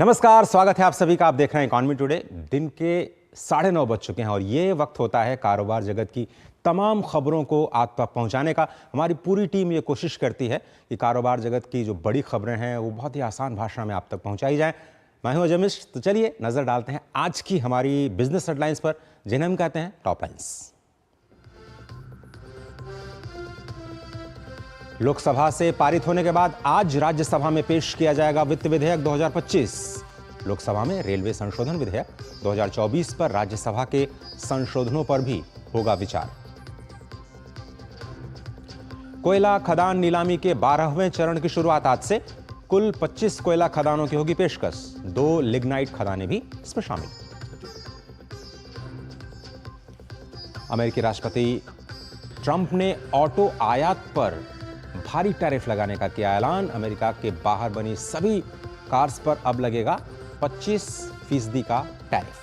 नमस्कार, स्वागत है आप सभी का। आप देख रहे हैं इकॉनमी टुडे। दिन के 9:30 बज चुके हैं और ये वक्त होता है कारोबार जगत की तमाम खबरों को आप तक पहुंचाने का। हमारी पूरी टीम ये कोशिश करती है कि कारोबार जगत की जो बड़ी खबरें हैं वो बहुत ही आसान भाषा में आप तक पहुंचाई जाएं। मैं हूं अजय मिश्र। तो चलिए नजर डालते हैं आज की हमारी बिजनेस हेडलाइंस पर, जिन्हें हम कहते हैं टॉप लाइन्स। लोकसभा से पारित होने के बाद आज राज्यसभा में पेश किया जाएगा वित्त विधेयक 2025। लोकसभा में रेलवे संशोधन विधेयक 2024 पर राज्यसभा के संशोधनों पर भी होगा विचार। कोयला खदान नीलामी के 12वें चरण की शुरुआत आज से। कुल 25 कोयला खदानों की होगी पेशकश। 2 लिग्नाइट खदानें भी इसमें शामिल। अमेरिकी राष्ट्रपति ट्रंप ने ऑटो आयात पर भारी टैरिफ लगाने का किया ऐलान। अमेरिका के बाहर बनी सभी कार्स पर अब लगेगा 25% का टैरिफ।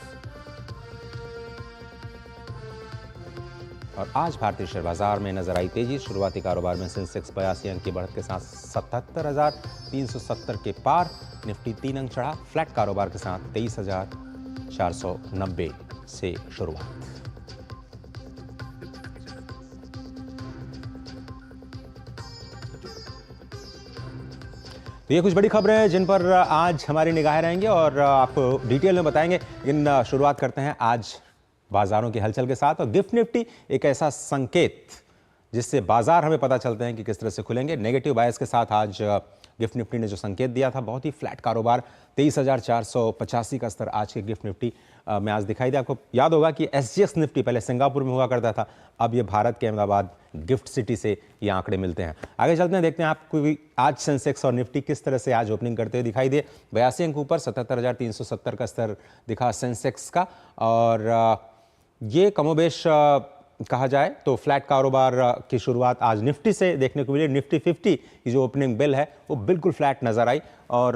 और आज भारतीय शेयर बाजार में नजर आई तेजी। शुरुआती कारोबार में सेंसेक्स 82 अंक की बढ़त के साथ 77,370 के पार। निफ्टी 3 अंक चढ़ा। फ्लैट कारोबार के साथ 23,490 से शुरुआत। तो ये कुछ बड़ी खबरें हैं जिन पर आज हमारी निगाहें रहेंगी और आपको डिटेल में बताएंगे। लेकिन शुरुआत करते हैं आज बाजारों की हलचल के साथ। और गिफ्ट निफ्टी एक ऐसा संकेत जिससे बाजार हमें पता चलते हैं कि किस तरह से खुलेंगे। नेगेटिव बायस के साथ आज गिफ्ट निफ्टी ने जो संकेत दिया था, बहुत ही फ्लैट कारोबार। 23,485 का स्तर आज के गिफ्ट निफ्टी में आज दिखाई दिया। आपको याद होगा कि एसजीएक्स निफ्टी पहले सिंगापुर में हुआ करता था, अब ये भारत के अहमदाबाद गिफ्ट सिटी से ये आंकड़े मिलते हैं। आगे चलते हैं, देखते हैं आपको भी आज सेंसेक्स और निफ्टी किस तरह से आज ओपनिंग करते हुए दिखाई दे। 82 अंक ऊपर 77,370 का स्तर दिखा सेंसेक्स का। और ये कमोबेश कहा जाए तो फ्लैट कारोबार की शुरुआत आज निफ्टी से देखने को मिली। निफ्टी 50 की जो ओपनिंग बिल है वो बिल्कुल फ्लैट नजर आई और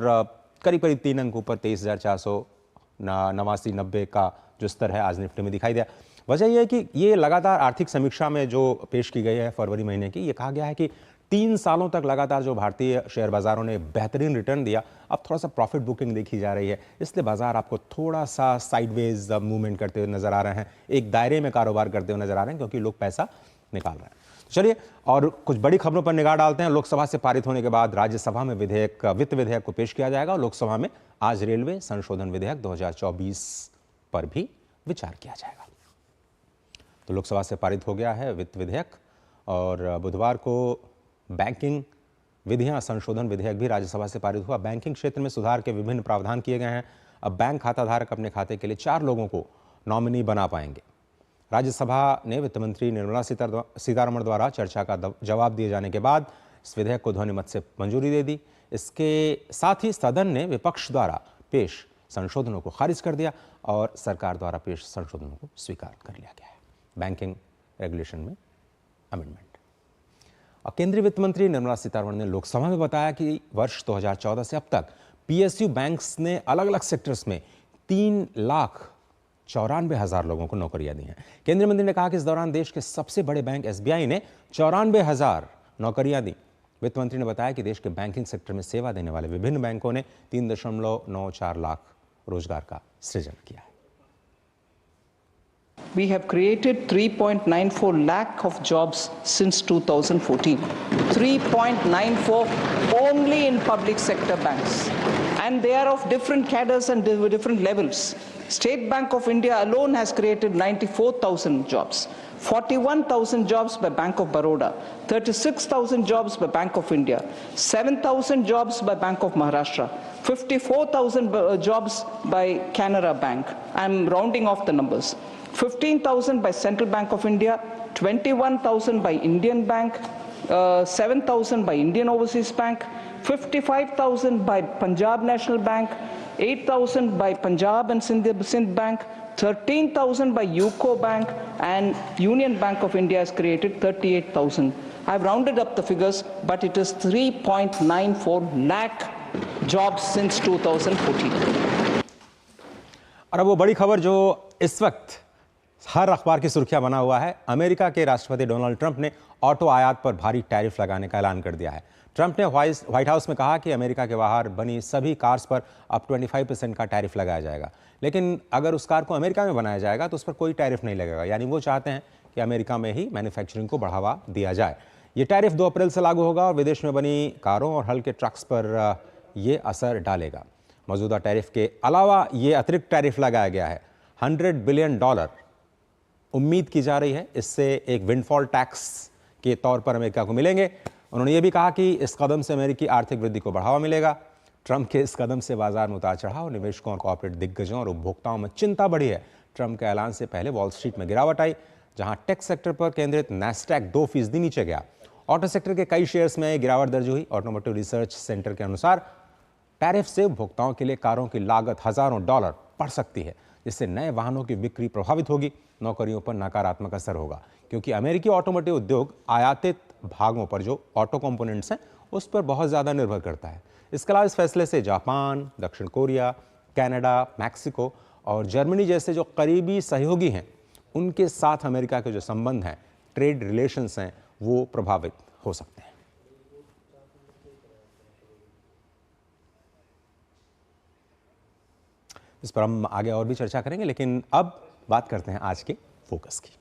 करीब 3 अंक ऊपर 23,489-90 का जो स्तर है आज निफ्टी में दिखाई दिया। वजह यह है कि ये लगातार आर्थिक समीक्षा में जो पेश की गई है फरवरी महीने की, ये कहा गया है कि 3 सालों तक लगातार जो भारतीय शेयर बाजारों ने बेहतरीन रिटर्न दिया, अब थोड़ा सा प्रॉफिट बुकिंग देखी जा रही है। इसलिए बाजार आपको थोड़ा सा साइडवेज मूवमेंट करते हुए नजर आ रहे हैं, एक दायरे में कारोबार करते हुए नजर आ रहे हैं, क्योंकि लोग पैसा निकाल रहे हैं। चलिए और कुछ बड़ी खबरों पर निगाह डालते हैं। लोकसभा से पारित होने के बाद राज्यसभा में वित्त विधेयक को पेश किया जाएगा। लोकसभा में आज रेलवे संशोधन विधेयक 2024 पर भी विचार किया जाएगा। तो लोकसभा से पारित हो गया है वित्त विधेयक और बुधवार को बैंकिंग विधियां संशोधन विधेयक भी राज्यसभा से पारित हुआ। बैंकिंग क्षेत्र में सुधार के विभिन्न प्रावधान किए गए हैं। अब बैंक खाता धारक अपने खाते के लिए 4 लोगों को नॉमिनी बना पाएंगे। राज्यसभा ने वित्त मंत्री निर्मला सीतारमण द्वारा चर्चा का जवाब दिए जाने के बाद इस विधेयक को ध्वनिमत से मंजूरी दे दी। इसके साथ ही सदन ने विपक्ष द्वारा पेश संशोधनों को खारिज कर दिया और सरकार द्वारा पेश संशोधनों को स्वीकार कर लिया गया है। बैंकिंग रेगुलेशन में अमेंडमेंट। और केंद्रीय वित्त मंत्री निर्मला सीतारमण ने लोकसभा में बताया कि वर्ष 2014 से अब तक पीएसयू बैंक्स ने अलग अलग सेक्टर्स में 3,94,000 लोगों को नौकरियां दी हैं। केंद्रीय मंत्री ने कहा कि इस दौरान देश के सबसे बड़े बैंक एसबीआई ने 94,000 नौकरियां दी। वित्त मंत्री ने बताया कि देश के बैंकिंग सेक्टर में सेवा देने वाले विभिन्न बैंकों ने 3.94 लाख रोजगार का सृजन किया है। We have created 3.94 lakh of jobs since 2014. 3.94 only in public sector banks. And they are of different cadres and different levels. State Bank of India alone has created 94,000 jobs. 41,000 jobs by Bank of Baroda. 36,000 jobs by Bank of India. 7,000 jobs by Bank of Maharashtra. 54,000 jobs by Canara Bank. I'm rounding off the numbers. 15,000 by Central Bank of India, 21,000 by Indian Bank, 7,000 by Indian Overseas Bank, 55,000 by Punjab National Bank, 8,000 by Punjab and Sindh Bank, 13,000 by UCO Bank, and Union Bank of India has created 38,000. I've rounded up the figures, but it is 3.94 lakh jobs since 2014. और अब वो बड़ी खबर जो इस वक्त हर अखबार की सुर्खियां बना हुआ है। अमेरिका के राष्ट्रपति डोनाल्ड ट्रंप ने ऑटो आयात पर भारी टैरिफ लगाने का ऐलान कर दिया है। ट्रंप ने व्हाइट हाउस में कहा कि अमेरिका के बाहर बनी सभी कार्स पर अब 25% का टैरिफ लगाया जाएगा, लेकिन अगर उस कार को अमेरिका में बनाया जाएगा तो उस पर कोई टैरिफ नहीं लगेगा। यानी वो चाहते हैं कि अमेरिका में ही मैन्युफैक्चरिंग को बढ़ावा दिया जाए। ये टैरिफ 2 अप्रैल से लागू होगा और विदेश में बनी कारों और हल्के ट्रक्स पर ये असर डालेगा। मौजूदा टैरिफ के अलावा ये अतिरिक्त टैरिफ लगाया गया है। $100 बिलियन उम्मीद की जा रही है इससे एक विंडफॉल टैक्स के तौर पर अमेरिका को मिलेंगे। उन्होंने ये भी कहा कि इस कदम से अमेरिकी आर्थिक वृद्धि को बढ़ावा मिलेगा। ट्रंप के इस कदम से बाजार में उतार चढ़ाव, निवेशकों और कॉर्पोरेट दिग्गजों और उपभोक्ताओं में चिंता बढ़ी है। ट्रंप के ऐलान से पहले वॉल स्ट्रीट में गिरावट आई, जहां टेक सेक्टर पर केंद्रित नैस्डैक 2% नीचे गया। ऑटो सेक्टर के कई शेयर्स में गिरावट दर्ज हुई। ऑटोमोटिव रिसर्च सेंटर के अनुसार टैरिफ से उपभोक्ताओं के लिए कारों की लागत हजारों डॉलर बढ़ सकती है, जिससे नए वाहनों की बिक्री प्रभावित होगी। नौकरियों पर नकारात्मक असर होगा, क्योंकि अमेरिकी ऑटोमोटिव उद्योग आयातित भागों पर, जो ऑटो कंपोनेंट्स हैं, उस पर बहुत ज़्यादा निर्भर करता है। इसके अलावा इस फैसले से जापान, दक्षिण कोरिया, कनाडा, मैक्सिको और जर्मनी जैसे जो करीबी सहयोगी हैं, उनके साथ अमेरिका के जो संबंध हैं, ट्रेड रिलेशंस हैं, वो प्रभावित हो सकते हैं। इस पर हम आगे और भी चर्चा करेंगे, लेकिन अब बात करते हैं आज के फोकस की।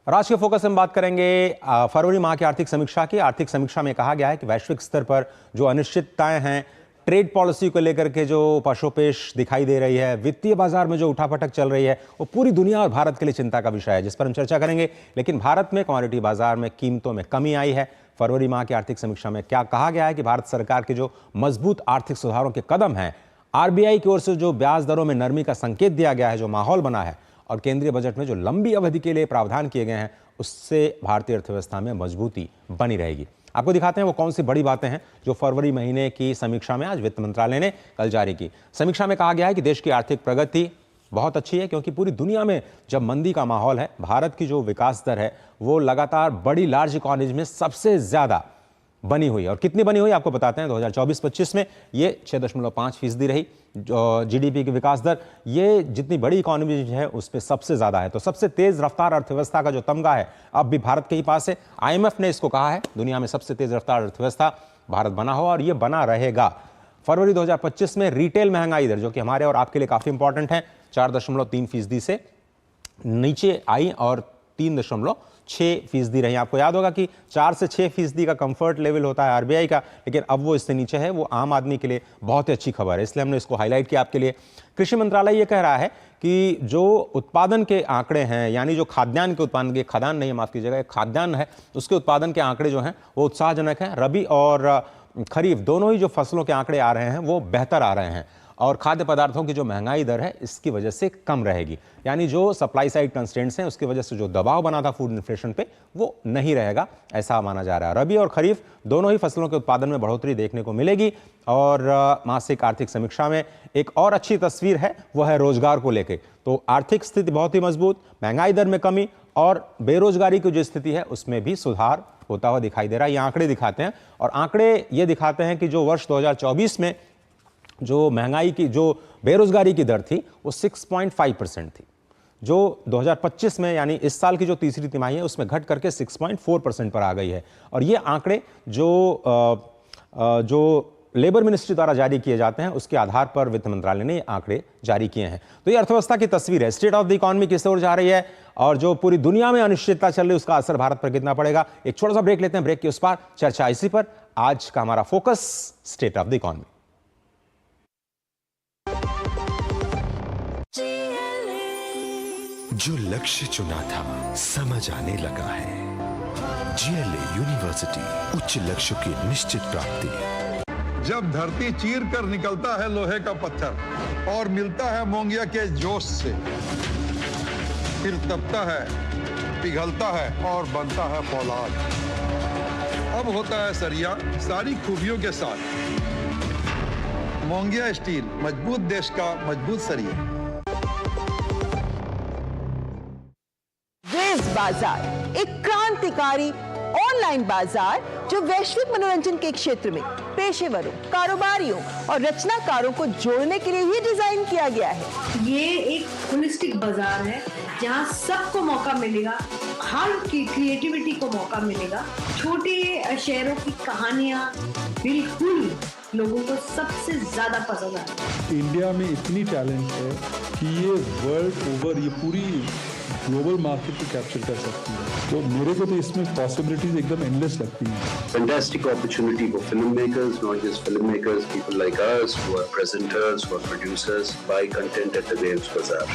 और आज के फोकस में बात करेंगे फरवरी माह की आर्थिक समीक्षा की। आर्थिक समीक्षा में कहा गया है कि वैश्विक स्तर पर जो अनिश्चितताएं हैं, ट्रेड पॉलिसी को लेकर के जो पशोपेश दिखाई दे रही है, वित्तीय बाजार में जो उठापटक चल रही है, वो पूरी दुनिया और भारत के लिए चिंता का विषय है, जिस पर हम चर्चा करेंगे। लेकिन भारत में कमोडिटी बाजार में कीमतों में कमी आई है। फरवरी माह की आर्थिक समीक्षा में क्या कहा गया है कि भारत सरकार के जो मजबूत आर्थिक सुधारों के कदम हैं, आरबीआई की ओर से जो ब्याज दरों में नरमी का संकेत दिया गया है, जो माहौल बना है, और केंद्रीय बजट में जो लंबी अवधि के लिए प्रावधान किए गए हैं, उससे भारतीय अर्थव्यवस्था में मजबूती बनी रहेगी। आपको दिखाते हैं वो कौन सी बड़ी बातें हैं जो फरवरी महीने की समीक्षा में आज वित्त मंत्रालय ने कल जारी की। समीक्षा में कहा गया है कि देश की आर्थिक प्रगति बहुत अच्छी है, क्योंकि पूरी दुनिया में जब मंदी का माहौल है, भारत की जो विकास दर है वो लगातार बड़ी लार्ज इकोनॉमीज में सबसे ज्यादा बनी हुई है। और कितनी बनी हुई आपको बताते हैं। 2024-25 में ये 6.5% रही जीडीपी की विकास दर। ये जितनी बड़ी इकोनॉमी है उस पर सबसे ज्यादा है। तो सबसे तेज रफ्तार अर्थव्यवस्था का जो तमगा है अब भी भारत के ही पास है। आईएमएफ ने इसको कहा है दुनिया में सबसे तेज रफ्तार अर्थव्यवस्था भारत बना हुआ, और ये बना रहेगा। फरवरी 2025 में रिटेल महंगाई दर, जो कि हमारे और आपके लिए काफी इंपॉर्टेंट है, 4.3% से नीचे आई और 3.6% रही। आपको याद होगा कि 4 से 6% का कंफर्ट लेवल होता है आरबीआई का, लेकिन अब वो इससे नीचे है। वो आम आदमी के लिए बहुत ही अच्छी खबर है, इसलिए हमने इसको हाईलाइट किया आपके लिए। कृषि मंत्रालय ये कह रहा है कि जो उत्पादन के आंकड़े हैं, यानी जो खाद्यान्न के उत्पादन के, खाद्यान्न नहीं, माफ कीजिएगा, खाद्यान्न है, उसके उत्पादन के आंकड़े जो हैं वो उत्साहजनक हैं। रबी और खरीफ दोनों ही जो फसलों के आंकड़े आ रहे हैं वो बेहतर आ रहे हैं, और खाद्य पदार्थों की जो महंगाई दर है इसकी वजह से कम रहेगी। यानी जो सप्लाई साइड कंस्ट्रेंट्स हैं उसकी वजह से जो दबाव बना था फूड इन्फ्लेशन पे, वो नहीं रहेगा, ऐसा माना जा रहा है। रबी और खरीफ दोनों ही फसलों के उत्पादन में बढ़ोतरी देखने को मिलेगी। और मासिक आर्थिक समीक्षा में एक और अच्छी तस्वीर है, वो है रोजगार को लेकर। तो आर्थिक स्थिति बहुत ही मजबूत, महंगाई दर में कमी और बेरोजगारी की जो स्थिति है उसमें भी सुधार होता हुआ दिखाई दे रहा है। ये आंकड़े दिखाते हैं, और आंकड़े ये दिखाते हैं कि जो वर्ष 2024 में जो महंगाई की, जो बेरोजगारी की दर थी वो 6.5% थी, जो 2025 में यानी इस साल की जो तीसरी तिमाही है उसमें घट करके 6.4% पर आ गई है। और ये आंकड़े जो लेबर मिनिस्ट्री द्वारा जारी किए जाते हैं उसके आधार पर वित्त मंत्रालय ने ये आंकड़े जारी किए हैं। तो ये अर्थव्यवस्था की तस्वीर है, स्टेट ऑफ द इकोनॉमी किस ओर जा रही है, और जो पूरी दुनिया में अनिश्चितता चल रही है उसका असर भारत पर कितना पड़ेगा। एक छोटा सा ब्रेक लेते हैं, ब्रेक के उस पार चर्चा इसी पर। आज का हमारा focus state of the economy. जो लक्ष्य चुना था समझ आने लगा है। जीएलए यूनिवर्सिटी, उच्च लक्ष्य की निश्चित प्राप्ति। जब धरती चीर कर निकलता है लोहे का पत्थर और मिलता है मोंगिया के जोश से, फिर तपता है, पिघलता है और बनता है फौलाद। अब होता है सरिया सारी खूबियों के साथ। मोंगिया स्टील, मजबूत देश का मजबूत सरिया। बाजार एक क्रांतिकारी ऑनलाइन बाजार जो वैश्विक मनोरंजन के क्षेत्र में पेशेवरों, कारोबारियों और रचनाकारों को जोड़ने के लिए ही डिजाइन किया गया है। ये एक होलिस्टिक बाजार है जहाँ सबको मौका मिलेगा, हर की क्रिएटिविटी को मौका मिलेगा। छोटे शहरों की कहानियाँ बिल्कुल लोगों को सबसे ज्यादा पसंद आती है। इंडिया में इतनी टैलेंट है कि ये वर्ल्ड ओवर ये पूरी ग्लोबल मार्केट को कैप्चर कर सकती है। तो मेरे को तो इसमें पॉसिबिलिटीज एकदम एंडलेस लगती हैं। Fantastic opportunity for filmmakers, not just filmmakers, people like us who are presenters, who are producers, buy content at the Waves Bazaar.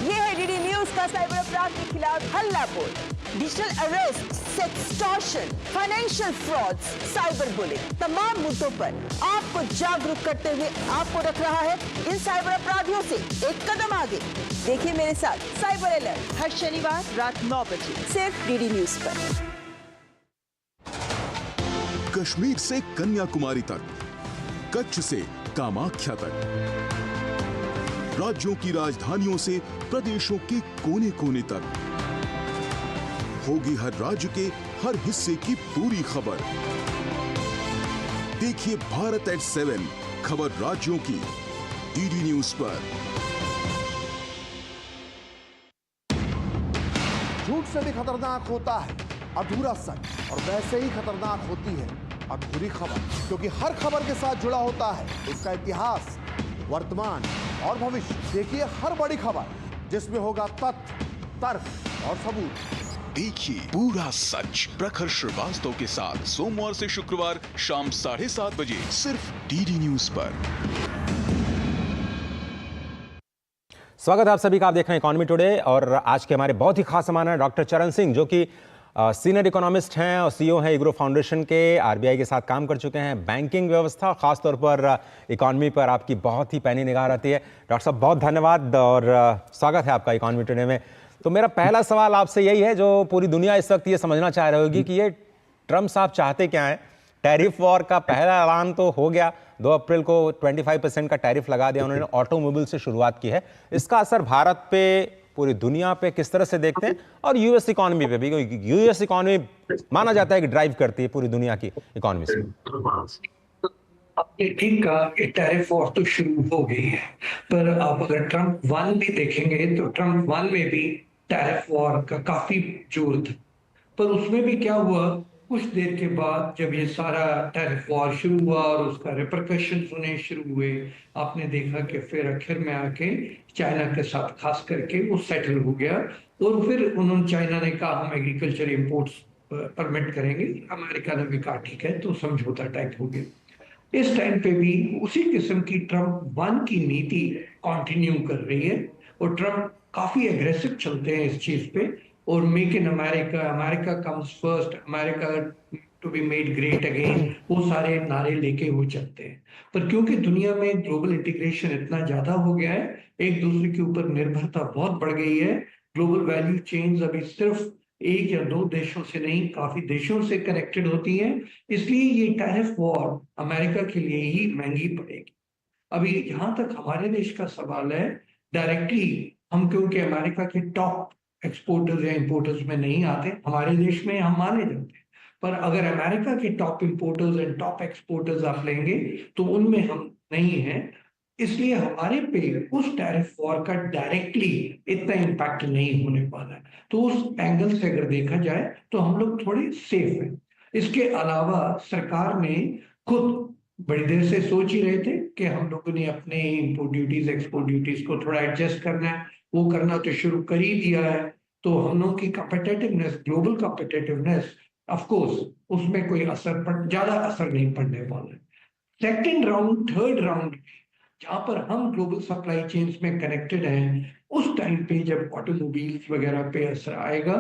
ये है डीडी न्यूज का साइबर अपराध के खिलाफ हल्ला बोल। Digital arrest, sextortion, financial frauds, cyber bullying, तमाम मुद्दों पर आपको जागरूक करते हुए आपको रख रहा है इन साइबर अपराधियों से एक कदम आगे। देखिए मेरे साथ साइबर अलर्ट हर शनिवार रात 9 बजे सिर्फ डीडी न्यूज पर। कश्मीर से कन्याकुमारी तक, कच्छ से कामाख्या तक, राज्यों की राजधानियों से प्रदेशों के कोने कोने तक, होगी हर राज्य के हर हिस्से की पूरी खबर। देखिए भारत एट 7 खबर राज्यों की डीडी न्यूज पर। झूठ से भी खतरनाक होता है अधूरा सच, और वैसे ही खतरनाक होती है अधूरी खबर, क्योंकि हर खबर के साथ जुड़ा होता है उसका इतिहास, वर्तमान और भविष्य। देखिए हर बड़ी खबर जिसमें होगा तथ्य, तर्क और सबूत। देखिए पूरा सच प्रखर श्रीवास्तव के साथ सोमवार से शुक्रवार शाम 7:30 बजे सिर्फ डीडी न्यूज पर। स्वागत है आप सभी का। आप देख रहे हैं इकोनॉमी टुडे और आज के हमारे बहुत ही खास मेहमान हैं डॉक्टर चरण सिंह, जो कि सीनियर इकोनॉमिस्ट हैं और सीईओ हैं इग्रो फाउंडेशन के। आरबीआई के साथ काम कर चुके हैं। बैंकिंग व्यवस्था खासतौर पर इकोनॉमी पर आपकी बहुत ही पैनी निगाह रहती है। डॉक्टर साहब बहुत धन्यवाद और स्वागत है आपका इकोनॉमी टुडे में। तो मेरा पहला सवाल आपसे यही है, जो पूरी दुनिया इस वक्त ये समझना चाह रही होगी कि ये ट्रम्प साहब चाहते क्या हैं। टैरिफ वॉर का पहला ऐलान तो हो गया, 2 अप्रैल को 25% का टैरिफ लगा दिया उन्होंने, ऑटोमोबाइल से शुरुआत की है। इसका असर भारत पे, पूरी दुनिया पे किस तरह से देखते हैं, और यूएस इकोनॉमी पे भी, क्योंकि यूएस इकोनॉमी माना जाता है कि ड्राइव करती है पूरी दुनिया की इकोनॉमी से। आपने ठीक कहा कि टैरिफ वॉर तो शुरू हो गई है, पर आप अगर ट्रम्प 1 भी देखेंगे तो ट्रम्प 1 में भी टैरिफ वॉर का काफी जोर था। पर उसमें भी क्या हुआ, कुछ देर के बाद जब ये सारा टैरिफ वॉर शुरू हुआ और उसका रिपरकशंस होने शुरू हुए, आपने देखा कि फिर आखिर में आके चाइना के साथ खास करके वो सेटल हो गया। और फिर उन्होंने, चाइना ने कहा हम एग्रीकल्चर इंपोर्ट्स परमिट करेंगे, अमेरिका ने भी कहा ठीक है, तो समझौता टाइप हो गया। इस टाइम पे भी उसी किस्म की ट्रम्प 1 की नीति कंटिन्यू कर रही है और ट्रम्प काफी एग्रेसिव चलते हैं इस चीज पे। और make in America, America comes first, America to be made great again, वो सारे नारे लेके वो चलते हैं। पर क्योंकि दुनिया में ग्लोबल इंटीग्रेशन इतना ज्यादा हो गया है, एक दूसरे के ऊपर निर्भरता बहुत बढ़ गई है, ग्लोबल वैल्यू चेन्स अभी सिर्फ 1 या 2 देशों से नहीं, काफी देशों से कनेक्टेड होती हैं। इसलिए ये टैरिफ वॉर अमेरिका के लिए ही महंगी पड़ेगी। अभी जहां तक हमारे देश का सवाल है, डायरेक्टली हम क्योंकि अमेरिका के टॉप एक्सपोर्टर्स या इंपोर्टर्स में नहीं आते, हमारे देश में हम माने जाते हैं, पर अगर अमेरिका के top importers and top exporters आप लेंगे तो उनमें हम नहीं हैं। इसलिए हमारे पे उस टैरिफ वॉर का डायरेक्टली इतना इम्पैक्ट नहीं होने वाला है। तो उस एंगल से अगर देखा जाए तो हम लोग थोड़े सेफ हैं। इसके अलावा सरकार ने खुद बड़ी देर से सोच ही रहे थे कि हम लोगों ने अपने इंपोर्ट ड्यूटीज, एक्सपोर्ट ड्यूटीज को थोड़ा एडजस्ट करना है, वो करना तो शुरू कर ही दिया है। तो हम लोगों की competitiveness, global competitiveness, of course उसमें कोई ज्यादा असर नहीं पड़ने वाला है। सेकेंड राउंड, थर्ड राउंड, जहां पर हम ग्लोबल सप्लाई चेन्स में कनेक्टेड हैं, उस टाइम पे जब ऑटोमोबाइल्स वगैरह पे असर आएगा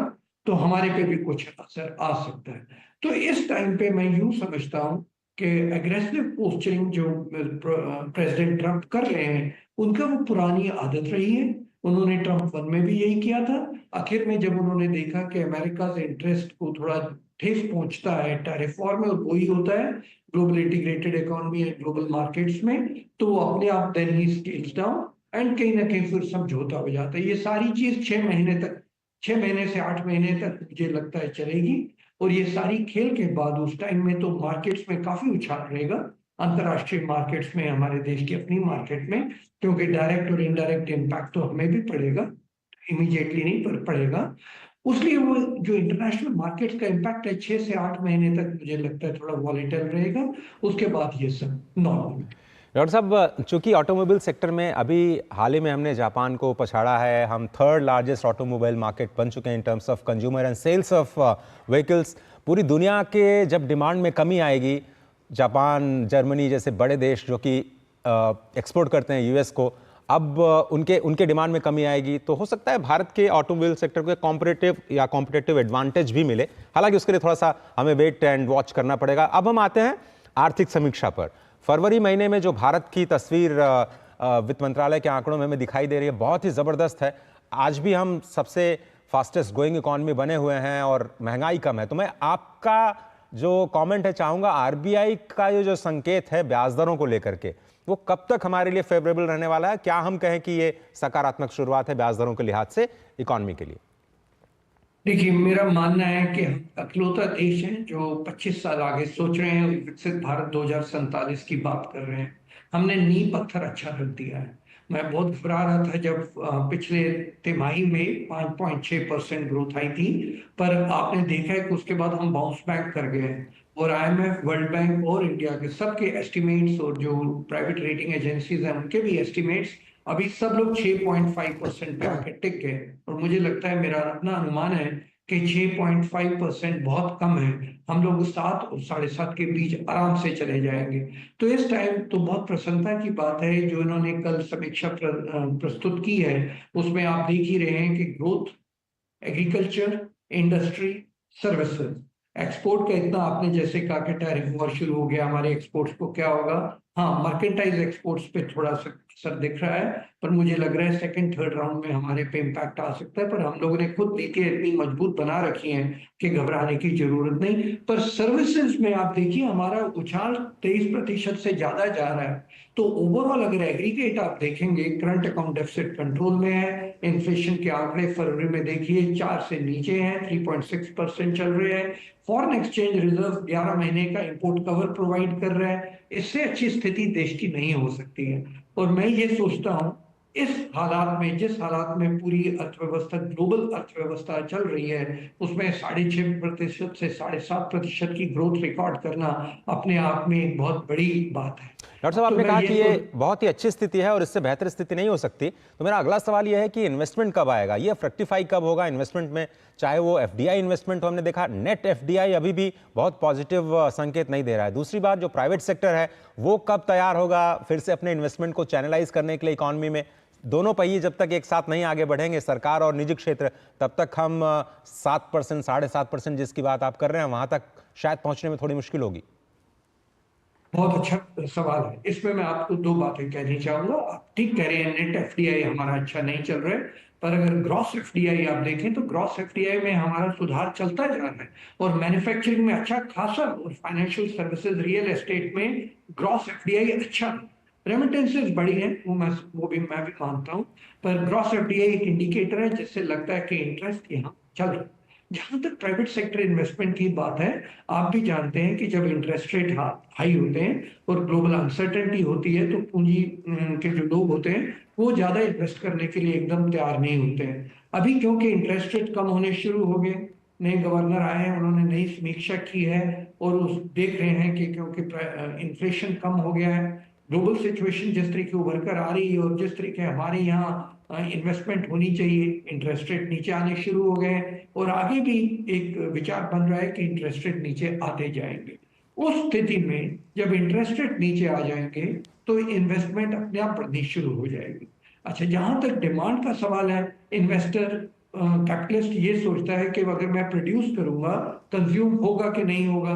तो हमारे पे भी कुछ असर आ सकता है। तो इस टाइम पे मैं यूं समझता हूं कि एग्रेसिव पोस्चरिंग जो प्रेसिडेंट ट्रम्प कर रहे हैं, उनका वो पुरानी आदत रही है। उन्होंने ट्रम्प 1 में भी यही किया था। आखिर में जब उन्होंने देखा कि अमेरिका से इंटरेस्ट को थोड़ा ठेस पहुंचता है टैरिफ वॉर में, और वही होता है global integrated economy and global markets में, तो वो अपने आप देन ही स्केल्स डाउन एंड कहीं ना कहीं फिर समझौता हो जाता है। ये सारी चीज 6 महीने तक, 6 महीने से 8 महीने तक मुझे लगता है चलेगी, और ये सारी खेल के बाद उस टाइम में तो मार्केट्स में काफी उछाल रहेगा, अंतरराष्ट्रीय मार्केट्स में, हमारे देश की अपनी मार्केट में, क्योंकि डायरेक्ट और इनडायरेक्ट इम्पैक्ट तो हमें भी पड़ेगा, इमीडिएटली नहीं पर पड़ेगा। उसलिए वो जो इंटरनेशनल मार्केट्स का इम्पैक्ट है 6 से 8 महीने तक मुझे लगता है थोड़ा वॉलेटाइल रहेगा, उसके बाद ये सब नॉर्मल। डॉक्टर साहब, चूंकि ऑटोमोबाइल सेक्टर में अभी हाल ही में हमने जापान को पछाड़ा है, हम 3rd लार्जेस्ट ऑटोमोबाइल मार्केट बन चुके हैं in terms of consumer and sales of vehicles. पूरी दुनिया के जब डिमांड में कमी आएगी, जापान, जर्मनी जैसे बड़े देश जो कि एक्सपोर्ट करते हैं यूएस को, अब उनके डिमांड में कमी आएगी, तो हो सकता है भारत के ऑटोमोबाइल सेक्टर को कॉम्पिटिटिव एडवांटेज भी मिले। हालांकि उसके लिए थोड़ा सा हमें वेट एंड वॉच करना पड़ेगा। अब हम आते हैं आर्थिक समीक्षा पर। फरवरी महीने में जो भारत की तस्वीर वित्त मंत्रालय के आंकड़ों में हमें दिखाई दे रही है, बहुत ही ज़बरदस्त है। आज भी हम सबसे फास्टेस्ट ग्रोइंग इकॉनमी बने हुए हैं और महंगाई कम है। तो मैं आपका जो कमेंट है चाहूँगा, आरबीआई का ये जो संकेत है ब्याज दरों को लेकर के, वो कब तक हमारे लिए फेवरेबल रहने वाला है? क्या हम कहें कि ये सकारात्मक शुरुआत है ब्याज दरों के लिहाज से इकॉनमी के लिए? देखिए, मेरा मानना है कि हम अकेलौता देश है जो 25 साल आगे सोच रहे हैं, विकसित भारत 2047 की बात कर रहे हैं। हमने नींव पत्थर अच्छा रख दिया है। मैं बहुत घबरा रहा था जब पिछले तिमाही में 5.6% ग्रोथ आई थी, पर आपने देखा है कि उसके बाद हम बाउंस बैक कर गए हैं, और IMF, वर्ल्ड बैंक और इंडिया के सबके एस्टिमेट्स और जो प्राइवेट रेटिंग एजेंसीज हैं उनके भी एस्टिमेट्स अभी सब लोग 6.5% पे आके टिक गए। और मुझे लगता है, मेरा अपना अनुमान है कि 6.5% बहुत कम है। हम लोग 7 और 7.5 के बीच आराम से चले जाएंगे। तो इस टाइम तो बहुत प्रसन्नता की बात है जो इन्होंने कल समीक्षा प्रस्तुत की है, उसमें आप देख ही रहे हैं कि growth, agriculture, industry, services, export का इतना आपने जैसे कहा कि टैरिफ वॉर शुरू हो गया, हमारे एक्सपोर्ट्स को क्या होगा? हाँ, मर्केंटाइज एक्सपोर्ट्स पे थोड़ा सा असर दिख रहा है, पर मुझे लग रहा है 2nd, 3rd राउंड में हमारे पे इम्पैक्ट आ सकता है। पर हम लोगों ने खुद नीतियां इतनी मजबूत बना रखी हैं कि घबराने की जरूरत नहीं। पर सर्विसेज में आप देखिए हमारा उछाल 23% से ज्यादा जा रहा है। तो ओवरऑल अगर एग्रीगेट आप देखेंगे, करंट अकाउंट डेफिसिट कंट्रोल में है। इन्फ्लेशन के आंकड़े फरवरी में देखिए 4 से नीचे हैं, 3.6% चल रहे हैं। फॉरेन एक्सचेंज रिजर्व 11 महीने का इंपोर्ट कवर प्रोवाइड कर रहा है। इससे अच्छी स्थिति देश की नहीं हो सकती है। और मैं ये सोचता हूँ इस हालात में, जिस हालात में पूरी अर्थव्यवस्था, ग्लोबल अर्थव्यवस्था चल रही है, उसमें 6.5% से 7.5% की ग्रोथ रिकॉर्ड करना अपने आप में एक बहुत बड़ी बात है। डॉक्टर साहब, आपने कहा कि ये बहुत ही अच्छी स्थिति है और इससे बेहतर स्थिति नहीं हो सकती। तो मेरा अगला सवाल ये है कि इन्वेस्टमेंट कब आएगा? ये फ्रक्टिफाई कब होगा इन्वेस्टमेंट में? चाहे वो एफडीआई इन्वेस्टमेंट हो, हमने देखा नेट एफडीआई अभी भी बहुत पॉजिटिव संकेत नहीं दे रहा है। दूसरी बात, जो प्राइवेट सेक्टर है वो कब तैयार होगा फिर से अपने इन्वेस्टमेंट को चैनलाइज करने के लिए इकॉनमी में? दोनों पहिए जब तक एक साथ नहीं आगे बढ़ेंगे, सरकार और निजी क्षेत्र, तब तक हम 7%, 7.5% जिसकी बात आप कर रहे हैं वहां तक शायद पहुंचने में थोड़ी मुश्किल होगी। बहुत अच्छा सवाल है। इसमें मैं आपको 2 बातें कहनी चाहूंगा। आप ठीक कह रहे हैं, नेट एफडीआई हमारा अच्छा नहीं चल रहा है, पर अगर ग्रॉस एफडीआई आप देखें तो ग्रॉस एफडीआई में हमारा सुधार चलता जा रहा है, और मैन्युफैक्चरिंग में अच्छा खासा, और फाइनेंशियल सर्विसेज, रियल एस्टेट में ग्रॉस एफडीआई अच्छा है। रेमिटेंसेस बड़ी हैं, वो भी मैं भी मानता हूँ, पर ग्रॉस एफडीआई एक इंडिकेटर है जिससे लगता है कि इंटरेस्ट यहाँ चल रहा है। जहां तक प्राइवेट सेक्टर इन्वेस्टमेंट की बात है, आप भी जानते हैं कि जब इंटरेस्ट रेट हाई होते हैं और ग्लोबल अनसर्टेनिटी होती है, तो पूंजी के जो लोग होते हैं वो ज्यादा इन्वेस्ट करने के लिए एकदम तैयार नहीं होते हैं। अभी क्योंकि इंटरेस्ट रेट कम होने शुरू हो गए, नए गवर्नर आए हैं, उन्होंने नई समीक्षा की है, और उस देख रहे हैं कि क्योंकि इन्फ्लेशन कम हो गया है, ग्लोबल सिचुएशन जिस तरीके उभर कर आ रही है और जिस तरीके हमारे यहाँ इन्वेस्टमेंट होनी चाहिए, इंटरेस्ट रेट नीचे आने शुरू हो गए, और आगे भी एक विचार बन रहा है कि इंटरेस्ट रेट नीचे आते जाएंगे। उस स्थिति में जब इंटरेस्ट रेट नीचे आ जाएंगे तो इन्वेस्टमेंट अपने आप बढ़नी शुरू हो जाएगी। अच्छा, जहां तक डिमांड का सवाल है, इन्वेस्टर कैपिटलिस्ट ये सोचता है कि अगर मैं प्रोड्यूस करूंगा, कंज्यूम होगा कि नहीं होगा।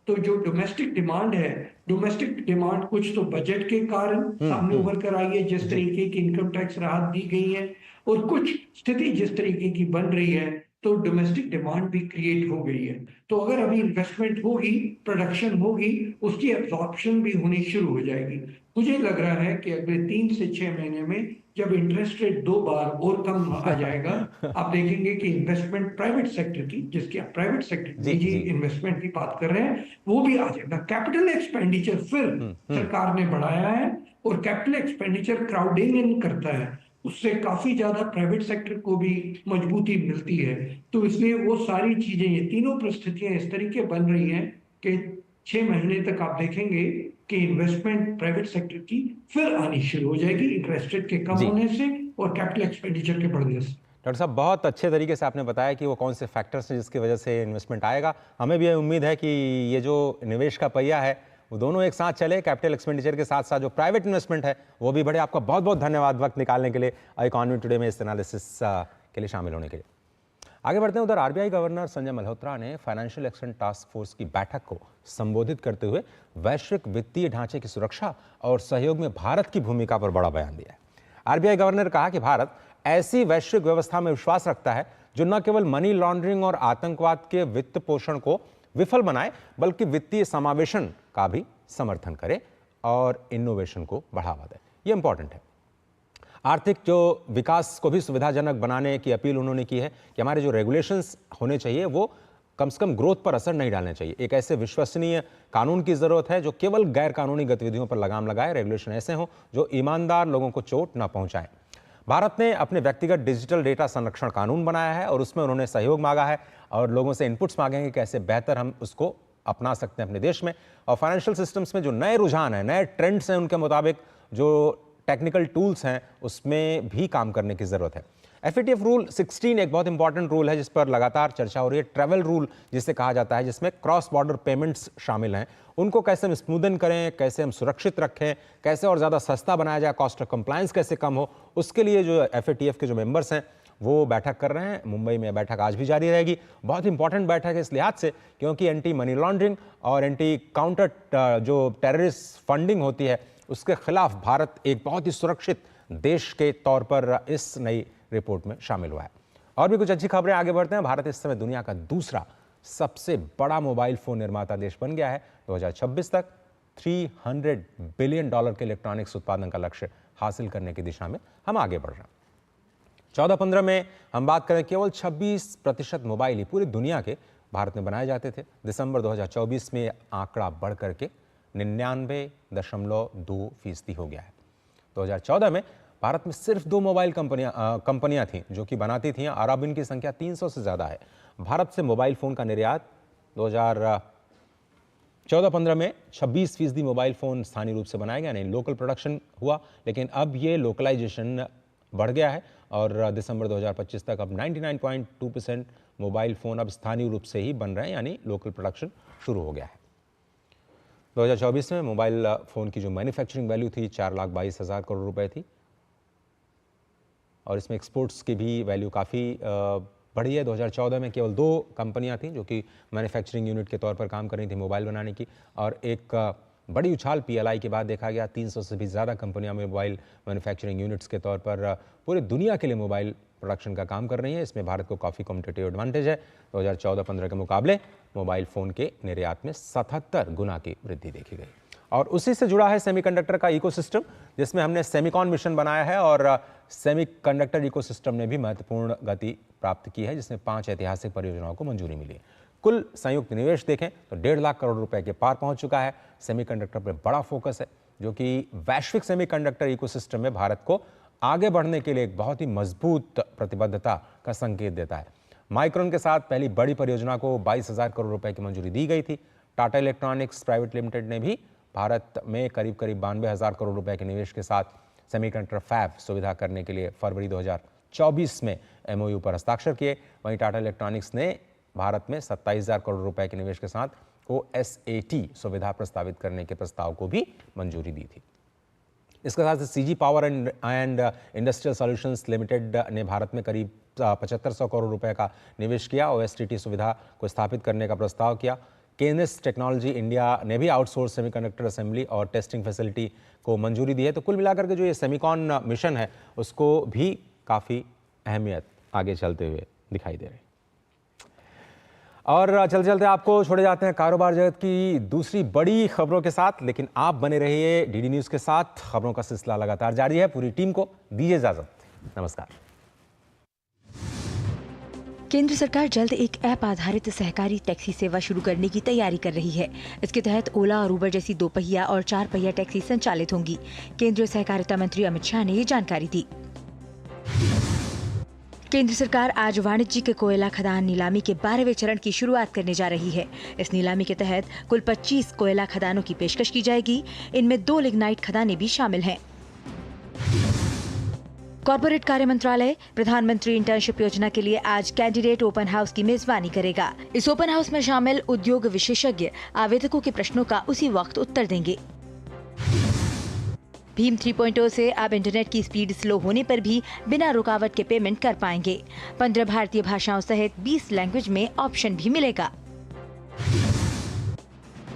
तो जो डोमेस्टिक डिमांड है, डोमेस्टिक डिमांड कुछ तो बजट के कारण सामने उभर कर आई है, जिस तरीके की इनकम टैक्स राहत दी गई है, और कुछ स्थिति जिस तरीके की बन रही है, तो डोमेस्टिक डिमांड भी क्रिएट हो गई है। तो अगर अभी इन्वेस्टमेंट होगी, प्रोडक्शन होगी, उसकी एब्जॉर्प्शन भी होनी शुरू हो जाएगी। मुझे लग रहा है कि अगले 3 से 6 महीने में जब इंटरेस्ट रेट 2 बार और कम आ जाएगा, आप देखेंगे कि इन्वेस्टमेंट प्राइवेट सेक्टर की, जिसकी आप प्राइवेट सेक्टर निजी इन्वेस्टमेंट की बात कर रहे हैं, वो भी आ जाएगा। कैपिटल एक्सपेंडिचर फिर सरकार ने बढ़ाया है, और कैपिटल एक्सपेंडिचर क्राउडिंग इन करता है, उससे काफी ज्यादा प्राइवेट सेक्टर को भी मजबूती मिलती है। तो इसलिए वो सारी चीजें, ये तीनों परिस्थितियां इस तरीके बन रही हैं कि 6 महीने तक आप देखेंगे कि इन्वेस्टमेंट प्राइवेट सेक्टर की फिर आनी शुरू हो जाएगी, इंटरेस्ट रेट के कम होने से और कैपिटल एक्सपेंडिचर के बढ़ने से। डॉक्टर साहब, बहुत अच्छे तरीके से आपने बताया कि वो कौन से फैक्टर्स हैं जिसकी वजह से इन्वेस्टमेंट आएगा। हमें भी उम्मीद है कि ये जो निवेश का पहिया है वो दोनों एक साथ चले, कैपिटल एक्सपेंडिचर के साथ साथ जो प्राइवेट इन्वेस्टमेंट है वो भी बढ़े। आपका बहुत बहुत धन्यवाद वक्त निकालने के लिए, इकोनॉमी टुडे में इस एनालिसिस के लिए शामिल होने के लिए। आगे बढ़ते हैं। उधर आरबीआई गवर्नर संजय मल्होत्रा ने फाइनेंशियल एक्शन टास्क फोर्स की बैठक को संबोधित करते हुए वैश्विक वित्तीय ढांचे की सुरक्षा और सहयोग में भारत की भूमिका पर बड़ा बयान दिया है। आरबीआई गवर्नर ने कहा कि भारत ऐसी वैश्विक व्यवस्था में विश्वास रखता है जो न केवल मनी लॉन्ड्रिंग और आतंकवाद के वित्त पोषण को विफल बनाए, बल्कि वित्तीय समावेशन का भी समर्थन करे और इनोवेशन को बढ़ावा दे। ये इंपॉर्टेंट है। आर्थिक जो विकास को भी सुविधाजनक बनाने की अपील उन्होंने की है कि हमारे जो रेगुलेशंस होने चाहिए वो कम से कम ग्रोथ पर असर नहीं डालने चाहिए। एक ऐसे विश्वसनीय कानून की जरूरत है जो केवल गैर कानूनी गतिविधियों पर लगाम लगाए। रेगुलेशन ऐसे हों जो ईमानदार लोगों को चोट न पहुंचाएं। भारत ने अपने व्यक्तिगत डिजिटल डेटा संरक्षण कानून बनाया है और उसमें उन्होंने सहयोग मांगा है और लोगों से इनपुट्स मांगे हैं कि कैसे बेहतर हम उसको अपना सकते हैं अपने देश में। और फाइनेंशियल सिस्टम्स में जो नए रुझान हैं, नए ट्रेंड्स हैं, उनके मुताबिक जो टेक्निकल टूल्स हैं उसमें भी काम करने की ज़रूरत है। FATF रूल 16 एक बहुत इंपॉर्टेंट रूल है जिस पर लगातार चर्चा हो रही है। ट्रैवल रूल जिसे कहा जाता है, जिसमें क्रॉस बॉर्डर पेमेंट्स शामिल हैं, उनको कैसे हम स्मूदन करें, कैसे हम सुरक्षित रखें, कैसे और ज़्यादा सस्ता बनाया जाए, कॉस्ट ऑफ कंप्लायंस कैसे कम हो, उसके लिए जो FATF के जो मेंबर्स हैं वो बैठक कर रहे हैं। मुंबई में बैठक आज भी जारी रहेगी। बहुत इंपॉर्टेंट बैठक है इस लिहाज से क्योंकि एंटी मनी लॉन्ड्रिंग और एंटी काउंटर जो टेररिस्ट फंडिंग होती है उसके खिलाफ भारत एक बहुत ही सुरक्षित देश के तौर पर इस नई रिपोर्ट में शामिल हुआ है। और भी कुछ अच्छी खबरें, आगे बढ़ते हैं। भारत इस समय दुनिया का दूसरा सबसे बड़ा मोबाइल फोन निर्माता देश बन गया है। 2026 तक $300 बिलियन के इलेक्ट्रॉनिक्स उत्पादन का लक्ष्य हासिल करने की दिशा में हम आगे बढ़ रहे हैं। 14-15 में हम बात करें, केवल 26% मोबाइल ही पूरी दुनिया के भारत में बनाए जाते थे। दिसंबर 2024 में आंकड़ा बढ़ करके 99.2% हो गया है। 2014 में भारत में सिर्फ 2 मोबाइल कंपनियां थीं जो कि बनाती थीं और अब इनकी संख्या 300 से ज़्यादा है। भारत से मोबाइल फ़ोन का निर्यात 2014-15 में 26% मोबाइल फ़ोन स्थानीय रूप से बनाया गया, यानी लोकल प्रोडक्शन हुआ। लेकिन अब ये लोकलाइजेशन बढ़ गया है और दिसंबर 2025 तक अब 99.2% मोबाइल फ़ोन अब स्थानीय रूप से ही बन रहे हैं, यानी लोकल प्रोडक्शन शुरू हो गया है। 2024 में मोबाइल फ़ोन की जो मैन्युफैक्चरिंग वैल्यू थी 4,22,000 करोड़ रुपए थी और इसमें एक्सपोर्ट्स की भी वैल्यू काफ़ी बढ़ी है। 2014 में केवल 2 कंपनियां थीं जो कि मैन्युफैक्चरिंग यूनिट के तौर पर काम कर रही थी मोबाइल बनाने की, और एक बड़ी उछाल PLI के बाद देखा गया 300 से भी ज़्यादा कंपनियां मोबाइल मैन्युफैक्चरिंग यूनिट्स के तौर पर पूरी दुनिया के लिए मोबाइल प्रोडक्शन का काम कर रही है। इसमें भारत को काफ़ी कॉम्पिटिटिव एडवांटेज है। 2014-15 के मुकाबले मोबाइल फ़ोन के निर्यात में 77 गुना की वृद्धि देखी गई। और उसी से जुड़ा है सेमीकंडक्टर का इकोसिस्टम, जिसमें हमने सेमिकॉन मिशन बनाया है और सेमीकंडक्टर इकोसिस्टम ने भी महत्वपूर्ण गति प्राप्त की है, जिसमें 5 ऐतिहासिक परियोजनाओं को मंजूरी मिली है। कुल संयुक्त निवेश देखें तो 1.5 लाख करोड़ रुपए के पार पहुंच चुका है। सेमीकंडक्टर पर बड़ा फोकस है जो कि वैश्विक सेमीकंडक्टर इकोसिस्टम में भारत को आगे बढ़ने के लिए एक बहुत ही मजबूत प्रतिबद्धता का संकेत देता है। माइक्रोन के साथ पहली बड़ी परियोजना को 22,000 करोड़ रुपए की मंजूरी दी गई थी। टाटा इलेक्ट्रॉनिक्स प्राइवेट लिमिटेड ने भी भारत में करीब 92,000 करोड़ रुपए के निवेश के साथ सेमीकंडक्टर फैब सुविधा करने के लिए फरवरी 2024 में MOU पर हस्ताक्षर किए। वहीं टाटा इलेक्ट्रॉनिक्स ने भारत में 27,000 करोड़ रुपए के निवेश के साथ OSAT सुविधा प्रस्तावित करने के प्रस्ताव को भी मंजूरी दी थी। इसके साथ CG power and industrial solutions limited ने भारत में करीब 7500 करोड़ रुपए का निवेश किया। OSAT सुविधा को स्थापित करने का प्रस्ताव किया। केनेस टेक्नोलॉजी इंडिया ने भी आउटसोर्स सेमीकंडक्टर असेंबली और टेस्टिंग फैसिलिटी को मंजूरी दी है। तो कुल मिलाकर के जो ये सेमीकॉन मिशन है उसको भी काफ़ी अहमियत आगे चलते हुए दिखाई दे रही है। और चलते चलते आपको छोड़े जाते हैं कारोबार जगत की दूसरी बड़ी खबरों के साथ, लेकिन आप बने रहिए डीडी न्यूज़ के साथ। खबरों का सिलसिला लगातार जारी है। पूरी टीम को दीजिए इजाजत। नमस्कार। केंद्र सरकार जल्द एक ऐप आधारित सहकारी टैक्सी सेवा शुरू करने की तैयारी कर रही है। इसके तहत ओला और उबर जैसी 2 पहिया और 4 पहिया टैक्सी संचालित होंगी। केंद्रीय सहकारिता मंत्री अमित शाह ने ये जानकारी दी। केंद्र सरकार आज वाणिज्यिक कोयला खदान नीलामी के 12वें चरण की शुरुआत करने जा रही है। इस नीलामी के तहत कुल 25 कोयला खदानों की पेशकश की जाएगी। इनमें 2 लिग्नाइट खदानें भी शामिल हैं। कॉर्पोरेट कार्य मंत्रालय प्रधानमंत्री इंटर्नशिप योजना के लिए आज कैंडिडेट ओपन हाउस की मेजबानी करेगा। इस ओपन हाउस में शामिल उद्योग विशेषज्ञ आवेदकों के प्रश्नों का उसी वक्त उत्तर देंगे। भीम 3.0 से अब इंटरनेट की स्पीड स्लो होने पर भी बिना रुकावट के पेमेंट कर पाएंगे। 15 भारतीय भाषाओं सहित 20 लैंग्वेज में ऑप्शन भी मिलेगा।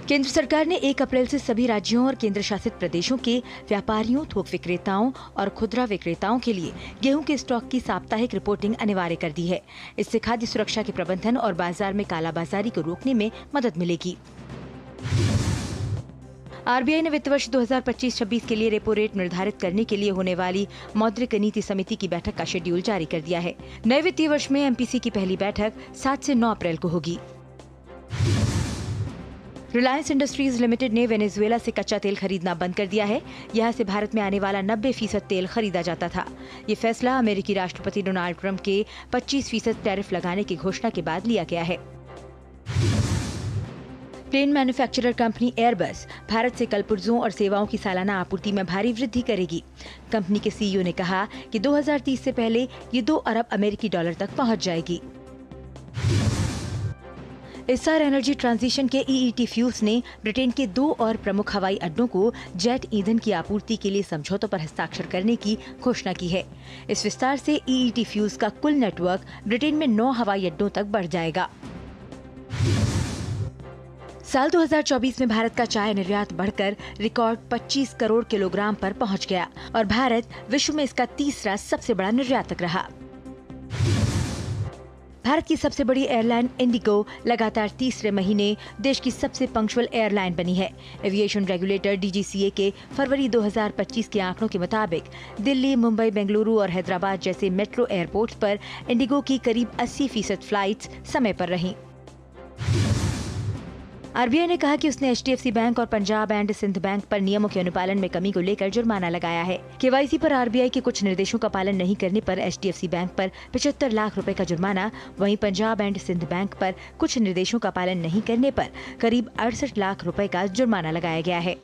केंद्र सरकार ने 1 अप्रैल से सभी राज्यों और केंद्र शासित प्रदेशों के व्यापारियों, थोक विक्रेताओं और खुदरा विक्रेताओं के लिए गेहूं के स्टॉक की साप्ताहिक रिपोर्टिंग अनिवार्य कर दी है। इससे खाद्य सुरक्षा के प्रबंधन और बाजार में कालाबाजारी को रोकने में मदद मिलेगी। आरबीआई ने वित्त वर्ष 2025-26 के लिए रेपो रेट निर्धारित करने के लिए होने वाली मौद्रिक नीति समिति की बैठक का शेड्यूल जारी कर दिया है। नए वित्तीय वर्ष में एमपीसी की पहली बैठक 7 से 9 अप्रैल को होगी। रिलायंस इंडस्ट्रीज लिमिटेड ने वेनेजुएला से कच्चा तेल खरीदना बंद कर दिया है। यहां से भारत में आने वाला 90% तेल खरीदा जाता था। ये फैसला अमेरिकी राष्ट्रपति डोनाल्ड ट्रंप के 25% टैरिफ लगाने की घोषणा के बाद लिया गया है। Plane manufacturer company Airbus Bharat से कल पुर्जों और सेवाओं की सालाना आपूर्ति में भारी वृद्धि करेगी। कंपनी के सीईओ ने कहा कि 2030 से पहले ये 2 अरब अमेरिकी डॉलर तक पहुंच जाएगी। एस्सार एनर्जी ट्रांजिशन के ईईटी फ्यूल्स ने ब्रिटेन के 2 और प्रमुख हवाई अड्डों को जेट ईंधन की आपूर्ति के लिए समझौतों पर हस्ताक्षर करने की घोषणा की है। इस विस्तार से ईईटी फ्यूल्स का कुल नेटवर्क ब्रिटेन में 9 हवाई अड्डों तक बढ़ जाएगा। साल 2024 में भारत का चाय निर्यात बढ़कर रिकॉर्ड 25 करोड़ किलोग्राम पर पहुंच गया और भारत विश्व में इसका तीसरा सबसे बड़ा निर्यातक रहा। भारत की सबसे बड़ी एयरलाइन इंडिगो लगातार तीसरे महीने देश की सबसे पंक्चुअल एयरलाइन बनी है। एविएशन रेगुलेटर डीजीसीए के फरवरी 2025 के आंकड़ों के मुताबिक दिल्ली, मुंबई, बेंगलुरु और हैदराबाद जैसे मेट्रो एयरपोर्ट्स पर इंडिगो की करीब 80% फ्लाइट्स समय पर रहीं। आरबीआई ने कहा कि उसने एचडीएफसी बैंक और पंजाब एंड सिंध बैंक पर नियमों के अनुपालन में कमी को लेकर जुर्माना लगाया है। केवाईसी पर आरबीआई के कुछ निर्देशों का पालन नहीं करने पर एचडीएफसी बैंक पर 75 लाख रुपए का जुर्माना, वहीं पंजाब एंड सिंध बैंक पर कुछ निर्देशों का पालन नहीं करने पर करीब 68 लाख रुपए का जुर्माना लगाया गया है।